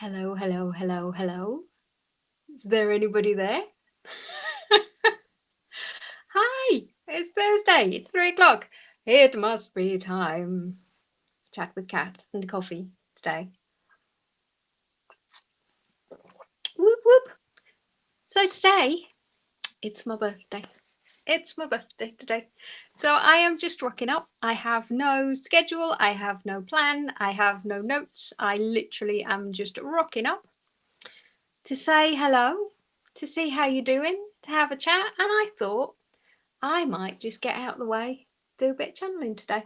Hello, hello, hello, hello. Is there anybody there? Hi, it's Thursday. It's 3 o'clock. It must be time. Chat with Cat and coffee today. Whoop whoop. So today, it's my birthday. It's my birthday today. So I am just rocking up. I have no schedule. I have no plan. I have no notes. I literally am just rocking up to say hello, to see how you're doing, to have a chat. And I thought I might just get out of the way, do a bit of channeling today.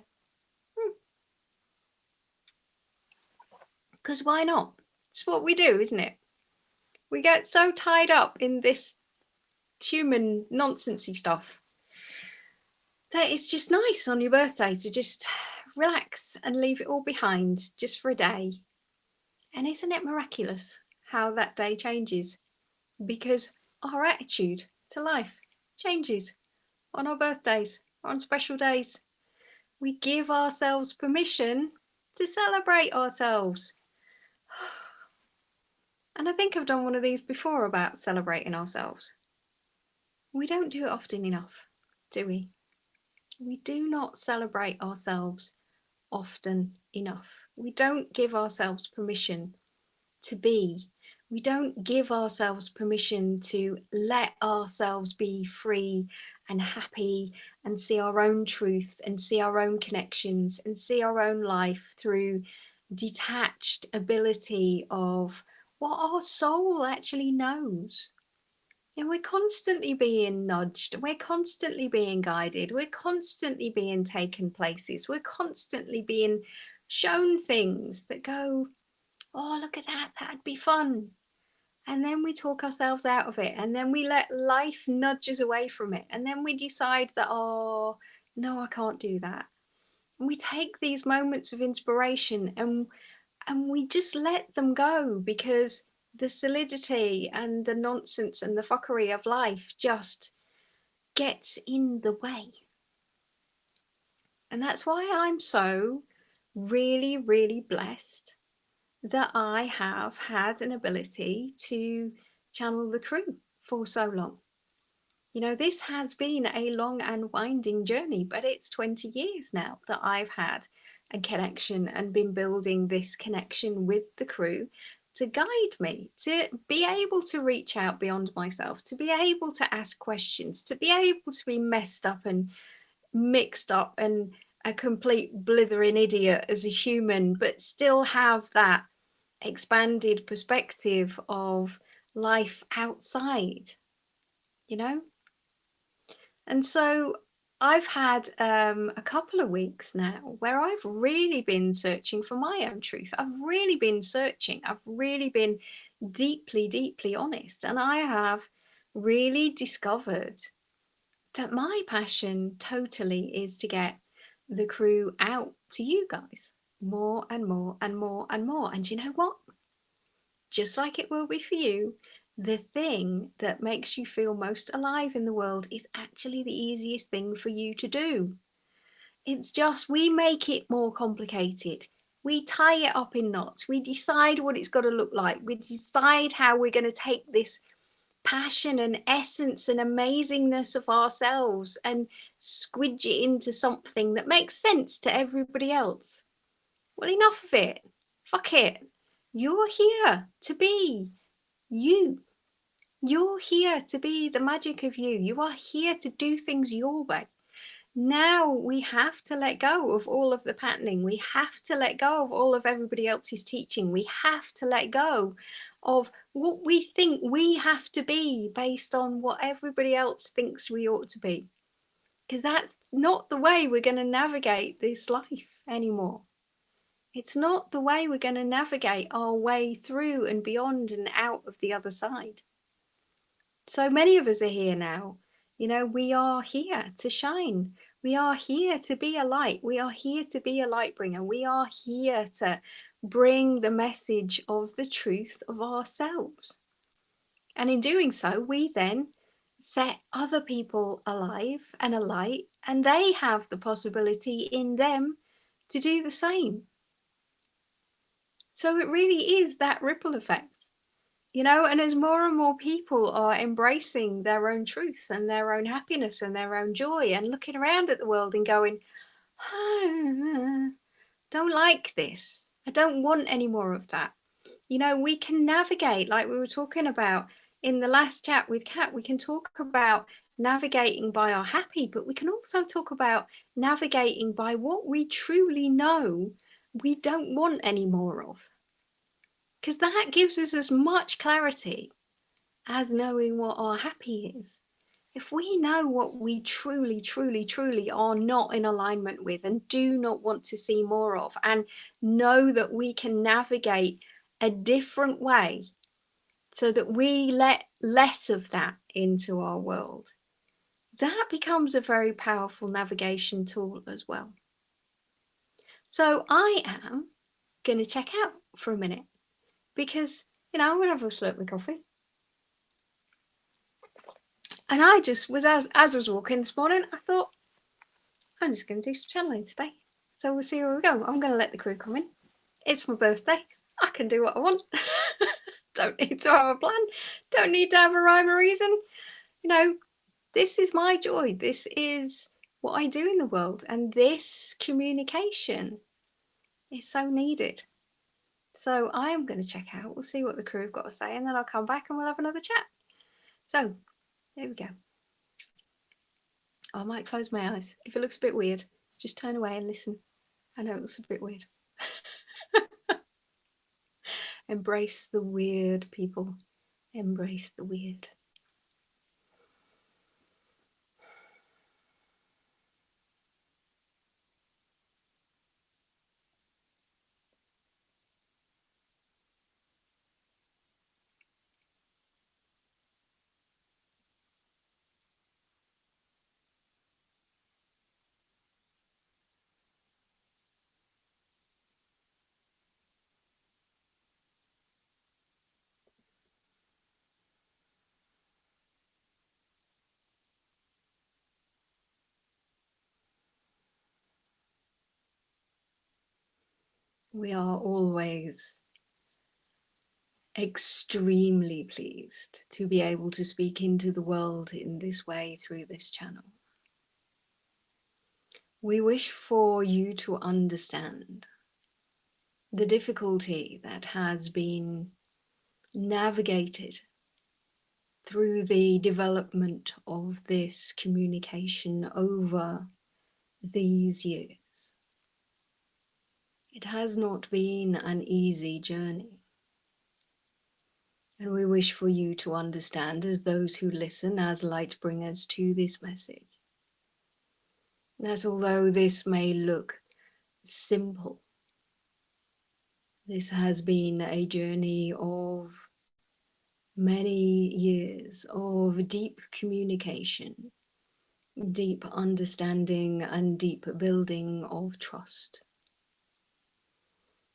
Because why not? It's what we do, isn't it? We get so tied up in this human nonsensy stuff that it's just nice on your birthday to just relax and leave it all behind just for a day. And isn't it miraculous how that day changes? Because our attitude to life changes on our birthdays, on special days. We give ourselves permission to celebrate ourselves. And I think I've done one of these before about celebrating ourselves. We don't do it often enough, do we? We do not celebrate ourselves often enough. We don't give ourselves permission to be. We don't give ourselves permission to let ourselves be free and happy and see our own truth and see our own connections and see our own life through detached ability of what our soul actually knows. And we're constantly being nudged, we're constantly being guided, we're constantly being taken places, we're constantly being shown things that go, oh, look at that, that'd be fun. And then we talk ourselves out of it, and then we let life nudge us away from it, and then we decide that, oh, no, I can't do that. And we take these moments of inspiration and we just let them go because the solidity and the nonsense and the fuckery of life just gets in the way. And that's why I'm so really, really blessed that I have had an ability to channel the crew for so long. You know, this has been a long and winding journey, but it's 20 years now that I've had a connection and been building this connection with the crew to guide me, to be able to reach out beyond myself, to be able to ask questions, to be able to be messed up and mixed up and a complete blithering idiot as a human, but still have that expanded perspective of life outside, you know? And so I've had a couple of weeks now where I've really been searching for my own truth. I've really been searching. I've really been deeply, deeply honest. And I have really discovered that my passion totally is to get the crew out to you guys more and more and more and more. And you know what? Just like it will be for you, the thing that makes you feel most alive in the world is actually the easiest thing for you to do. It's just we make it more complicated. We tie it up in knots. We decide what it's got to look like. We decide how we're going to take this passion and essence and amazingness of ourselves and squidge it into something that makes sense to everybody else. Well, enough of it. Fuck it. You're here to be you. You're here to be the magic of you. You are here to do things your way. Now we have to let go of all of the patterning. We have to let go of all of everybody else's teaching. We have to let go of what we think we have to be based on what everybody else thinks we ought to be. Because that's not the way we're going to navigate this life anymore. It's not the way we're going to navigate our way through and beyond and out of the other side. So many of us are here now. You know, we are here to shine. We are here to be a light. We are here to be a light bringer. We are here to bring the message of the truth of ourselves. And in doing so, we then set other people alive and alight, and they have the possibility in them to do the same. So it really is that ripple effect, you know, and as more and more people are embracing their own truth and their own happiness and their own joy and looking around at the world and going, oh, don't like this. I don't want any more of that. You know, we can navigate, like we were talking about in the last chat with Kat, we can talk about navigating by our happy, but we can also talk about navigating by what we truly know we don't want any more of. Because that gives us as much clarity as knowing what our happy is. If we know what we truly, truly, truly are not in alignment with and do not want to see more of, and know that we can navigate a different way so that we let less of that into our world, that becomes a very powerful navigation tool as well. So I am going to check out for a minute because, you know, I'm going to have a slurp of my coffee. And I just was, as I was walking this morning, I thought, I'm just going to do some channeling today. So we'll see where we go. I'm going to let the crew come in. It's my birthday. I can do what I want. Don't need to have a plan. Don't need to have a rhyme or reason. You know, this is my joy. This is what I do in the world. And this communication is so needed. So I am going to check out. We'll see what the crew have got to say. And then I'll come back and we'll have another chat. So there we go. I might close my eyes. If it looks a bit weird, just turn away and listen. I know it looks a bit weird. Embrace the weird, people. Embrace the weird. We are always extremely pleased to be able to speak into the world in this way through this channel. We wish for you to understand the difficulty that has been navigated through the development of this communication over these years. It has not been an easy journey. And we wish for you to understand, as those who listen as light bringers to this message, that although this may look simple, this has been a journey of many years of deep communication, deep understanding, and deep building of trust.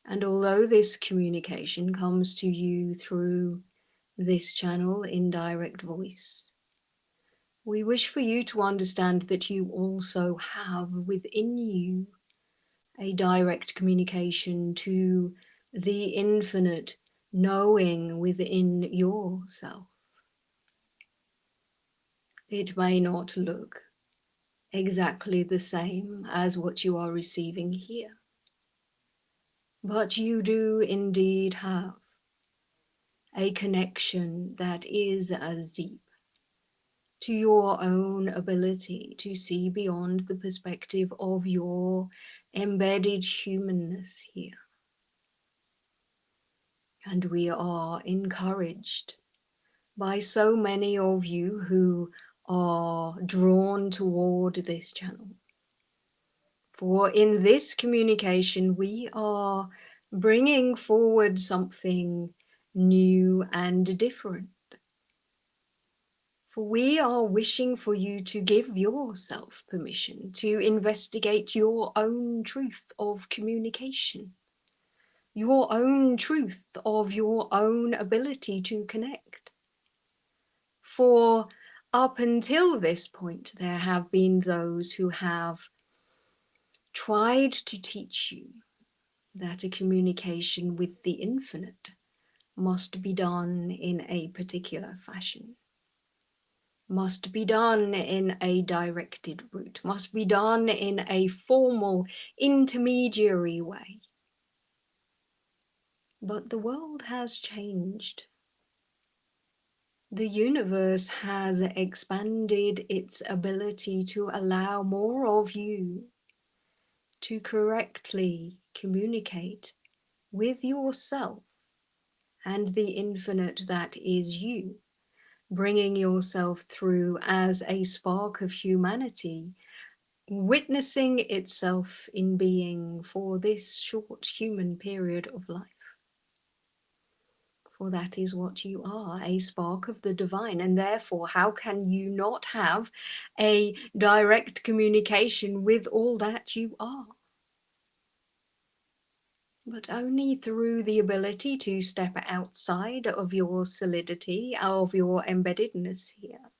And although this communication comes to you through this channel in direct voice, we wish for you to understand that you also have within you a direct communication to the infinite knowing within yourself. It may not look exactly the same as what you are receiving here, but you do indeed have a connection that is as deep to your own ability to see beyond the perspective of your embedded humanness here. And we are encouraged by so many of you who are drawn toward this channel. For in this communication, we are bringing forward something new and different. For we are wishing for you to give yourself permission to investigate your own truth of communication, your own truth of your own ability to connect. For up until this point, there have been those who have tried to teach you that a communication with the infinite must be done in a particular fashion, must be done in a directed route, must be done in a formal, intermediary way. But the world has changed. The universe has expanded its ability to allow more of you to correctly communicate with yourself and the infinite that is you, bringing yourself through as a spark of humanity, witnessing itself in being for this short human period of life. For that is what you are, a spark of the divine, and therefore how can you not have a direct communication with all that you are? But only through the ability to step outside of your solidity, of your embeddedness here,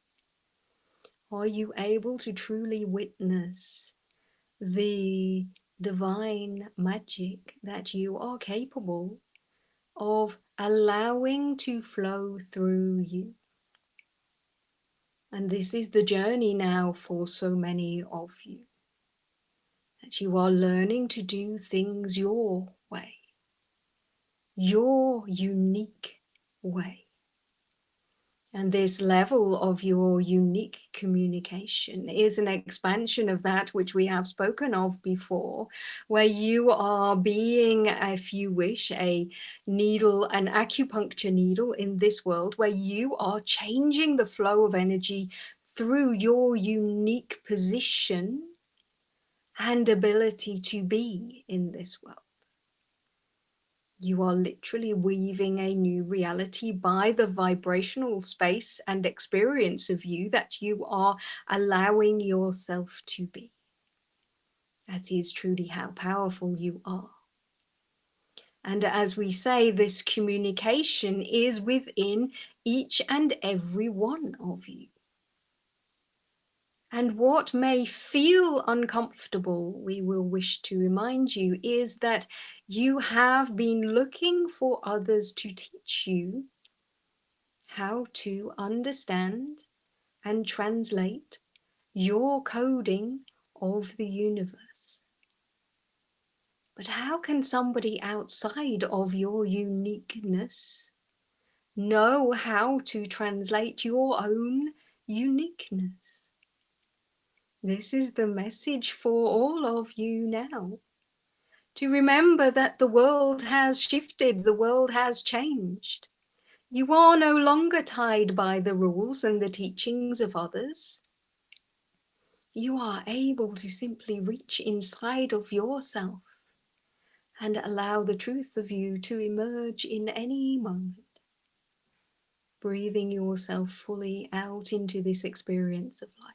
are you able to truly witness the divine magic that you are capable of allowing to flow through you. And this is the journey now for so many of you, that you are learning to do things your way, your unique way. And this level of your unique communication is an expansion of that which we have spoken of before, where you are being, if you wish, a needle, an acupuncture needle in this world, where you are changing the flow of energy through your unique position and ability to be in this world. You are literally weaving a new reality by the vibrational space and experience of you that you are allowing yourself to be. That is truly how powerful you are. And as we say, this communication is within each and every one of you. And what may feel uncomfortable, we will wish to remind you, is that you have been looking for others to teach you how to understand and translate your coding of the universe. But how can somebody outside of your uniqueness know how to translate your own uniqueness? This is the message for all of you now. To remember that the world has shifted, the world has changed. You are no longer tied by the rules and the teachings of others. You are able to simply reach inside of yourself and allow the truth of you to emerge in any moment, breathing yourself fully out into this experience of life.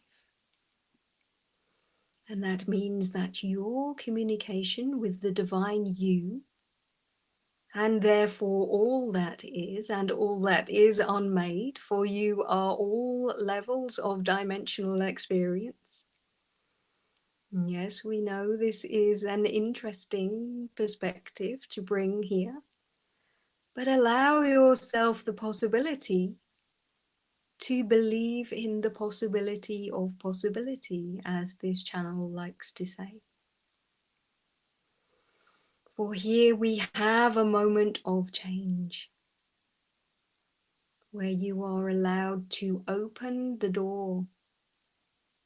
And that means that your communication with the divine you, and therefore all that is and all that is unmade, for you are all levels of dimensional experience. Yes, we know this is an interesting perspective to bring here, but allow yourself the possibility to believe in the possibility of possibility, as this channel likes to say. For here we have a moment of change, where you are allowed to open the door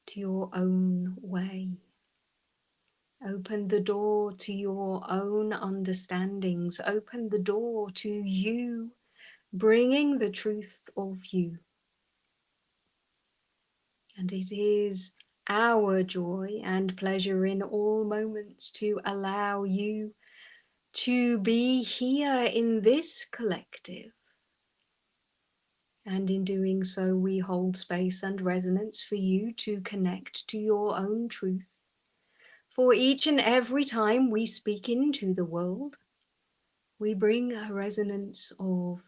to your own way. Open the door to your own understandings. Open the door to you bringing the truth of you. And it is our joy and pleasure in all moments to allow you to be here in this collective. And in doing so, we hold space and resonance for you to connect to your own truth. For each and every time we speak into the world, we bring a resonance of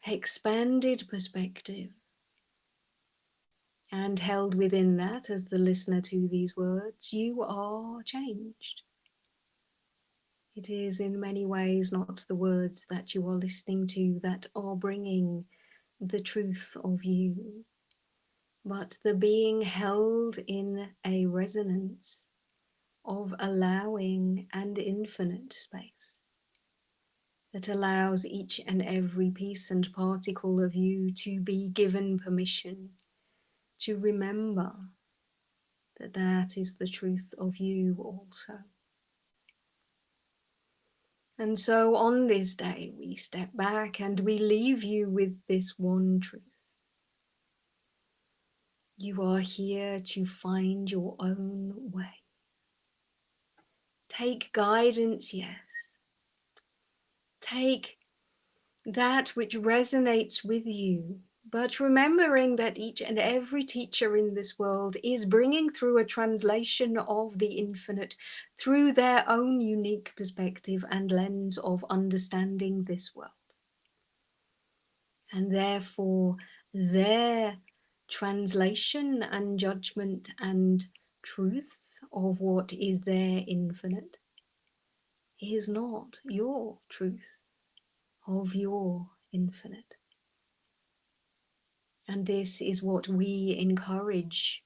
expanded perspective. And held within that, as the listener to these words, you are changed. It is in many ways not the words that you are listening to that are bringing the truth of you, but the being held in a resonance of allowing and infinite space that allows each and every piece and particle of you to be given permission to remember that that is the truth of you also. And so on this day, we step back and we leave you with this one truth. You are here to find your own way. Take guidance, yes. Take that which resonates with you, but remembering that each and every teacher in this world is bringing through a translation of the infinite through their own unique perspective and lens of understanding this world. And therefore, their translation and judgment and truth of what is their infinite is not your truth of your infinite. And this is what we encourage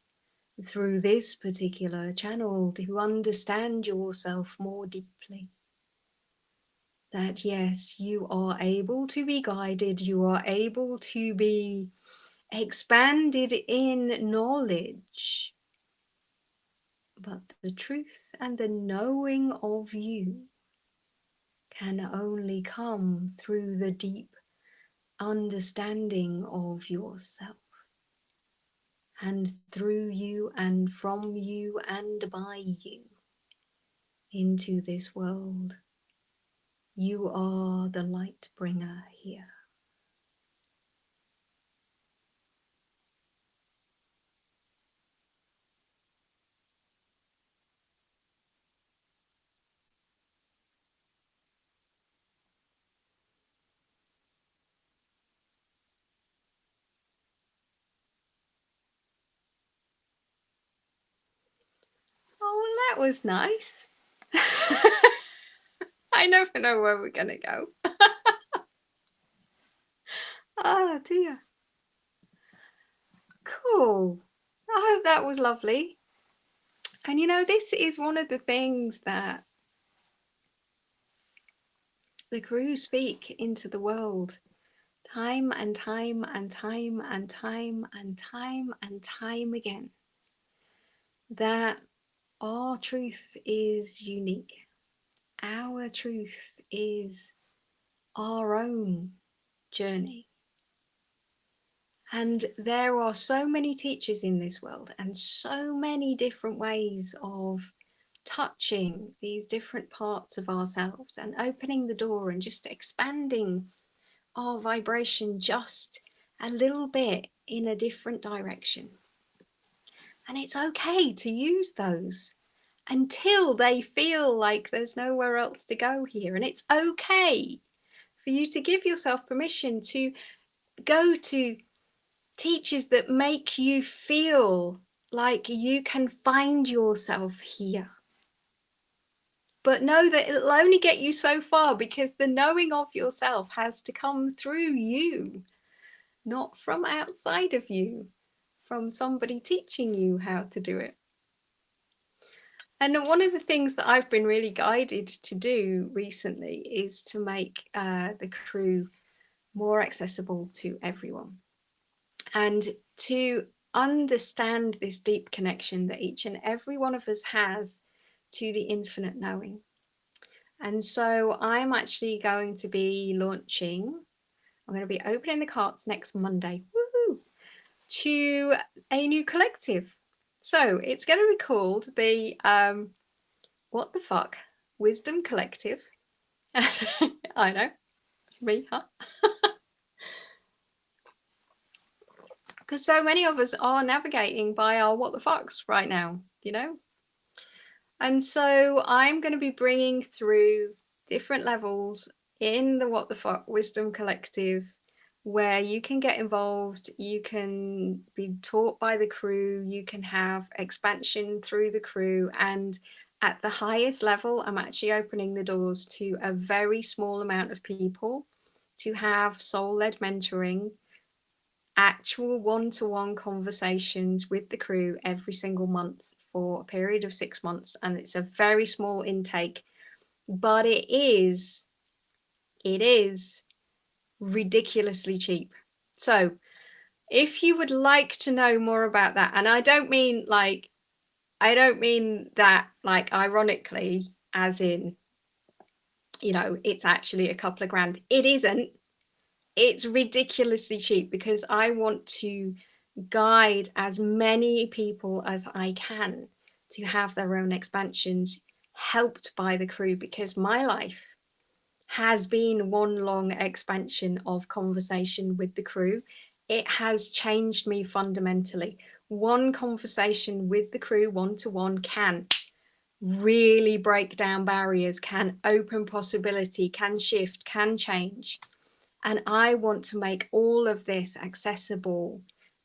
through this particular channel, to understand yourself more deeply. That yes, you are able to be guided, you are able to be expanded in knowledge, but the truth and the knowing of you can only come through the deep understanding of yourself. And through you and from you and by you into this world. You are the light bringer here. Oh, well, that was nice. I never know where we're going to go. Oh dear. Cool. I hope that was lovely. And you know, this is one of the things that the crew speak into the world time and time and time and time and time and time again. That our truth is unique. Our truth is our own journey. And there are so many teachers in this world and so many different ways of touching these different parts of ourselves and opening the door and just expanding our vibration just a little bit in a different direction. And it's okay to use those until they feel like there's nowhere else to go here. And it's okay for you to give yourself permission to go to teachers that make you feel like you can find yourself here. But know that it'll only get you so far, because the knowing of yourself has to come through you, not from outside of you, from somebody teaching you how to do it. And one of the things that I've been really guided to do recently is to make the crew more accessible to everyone, and to understand this deep connection that each and every one of us has to the infinite knowing. And so I'm actually going to be launching, I'm going to be opening the carts next Monday, woohoo, to a new collective. So it's going to be called the What the Fuck Wisdom Collective. I know, it's me, huh? Because so many of us are navigating by our what the fucks right now, you know? And so I'm going to be bringing through different levels in the What the Fuck Wisdom Collective, where you can get involved, you can be taught by the crew, you can have expansion through the crew, and At the highest level, I'm actually opening the doors to a very small amount of people to have soul-led mentoring, actual one-to-one conversations with the crew every single month for a period of 6 months. And it's a very small intake, but it is ridiculously cheap. So if you would like to know more about that, and I don't mean that like ironically, as in, you know, it's actually a couple of grand. It isn't. It's ridiculously cheap because I want to guide as many people as I can to have their own expansions helped by the crew, because my life has been one long expansion of conversation with the crew. It has changed me fundamentally. One conversation with the crew, one-to-one, can really break down barriers, can open possibility, can shift, can change. And I want to make all of this accessible,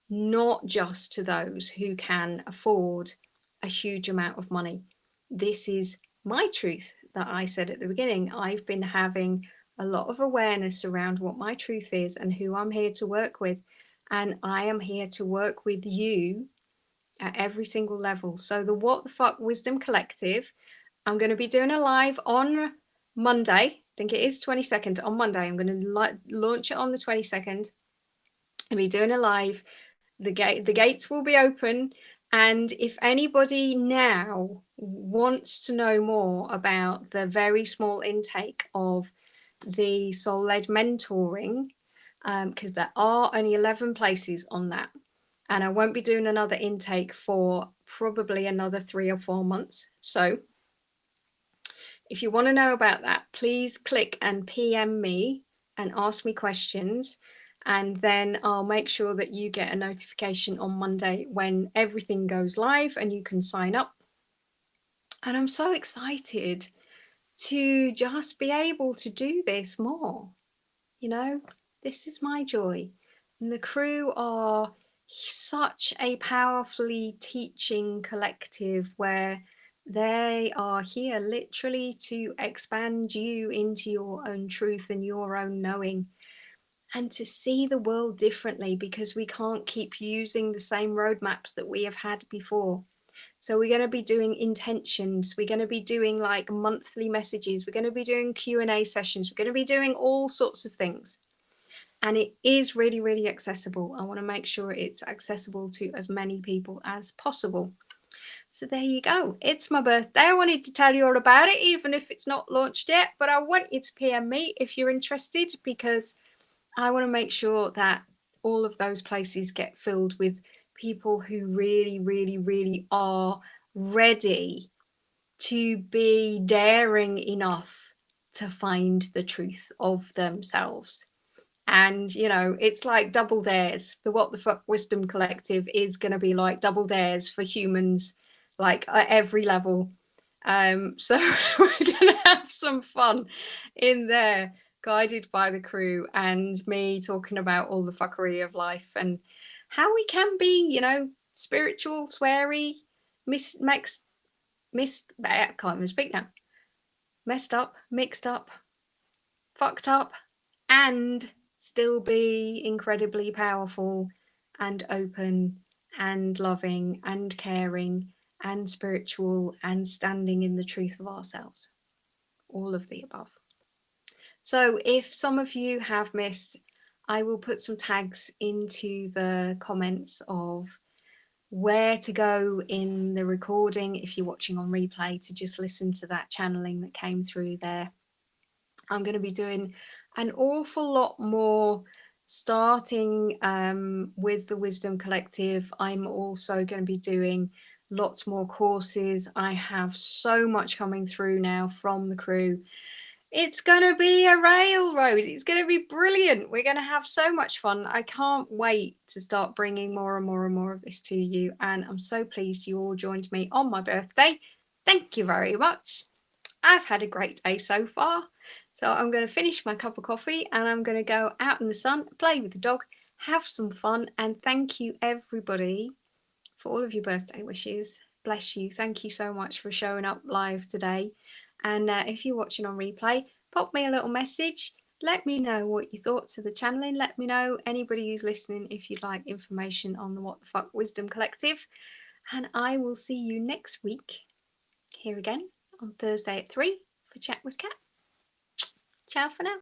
not just to those who can afford a huge amount of money. This is my truth that I said at the beginning. I've been having a lot of awareness around what my truth is and who I'm here to work with. And I am here to work with you at every single level. So the What the Fuck Wisdom Collective, I'm going to be doing a live on Monday. I think it is 22nd. On Monday, I'm going to launch it on the 22nd. I'll be doing a live. The gates will be open. And if anybody now wants to know more about the very small intake of the soul-led mentoring, because there are only 11 places on that, and I won't be doing another intake for probably another 3 or 4 months. So if you want to know about that, please click and PM me and ask me questions, and then I'll make sure that you get a notification on Monday when everything goes live and you can sign up. And I'm so excited to just be able to do this more. You know, this is my joy. And the crew are such a powerfully teaching collective where they are here literally to expand you into your own truth and your own knowing, and to see the world differently, because we can't keep using the same roadmaps that we have had before. So we're going to be doing intentions. We're going to be doing like monthly messages. We're going to be doing Q&A sessions. We're going to be doing all sorts of things. And it is really, really accessible. I want to make sure it's accessible to as many people as possible. So there you go. It's my birthday. I wanted to tell you all about it, even if it's not launched yet. But I want you to PM me if you're interested, because I want to make sure that all of those places get filled with people who really, really, really are ready to be daring enough to find the truth of themselves. And, you know, it's like double dares. The What the Fuck Wisdom Collective is going to be like double dares for humans, like at every level. So we're going to have some fun in there, guided by the crew and me talking about all the fuckery of life and how we can be, you know, spiritual, sweary, I can't even speak now. Messed up, mixed up, fucked up, and still be incredibly powerful and open and loving and caring and spiritual and standing in the truth of ourselves. All of the above. So if some of you have missed, I will put some tags into the comments of where to go in the recording if you're watching on replay to just listen to that channeling that came through there. I'm going to be doing an awful lot more starting with the Wisdom Collective. I'm also going to be doing lots more courses. I have so much coming through now from the crew. It's going to be a railroad. It's going to be brilliant. We're going to have so much fun. I can't wait to start bringing more and more and more of this to you. And I'm so pleased you all joined me on my birthday. Thank you very much. I've had a great day so far. So I'm going to finish my cup of coffee and I'm going to go out in the sun, play with the dog, have some fun. And thank you everybody for all of your birthday wishes. bless you. Thank you so much for showing up live today. And if you're watching on replay, pop me a little message. Let me know what you thought of the channeling. Let me know, anybody who's listening, if you'd like information on the What the Fuck Wisdom Collective. And I will see you next week here again on Thursday at 3 for Chat with Cat. Ciao for now.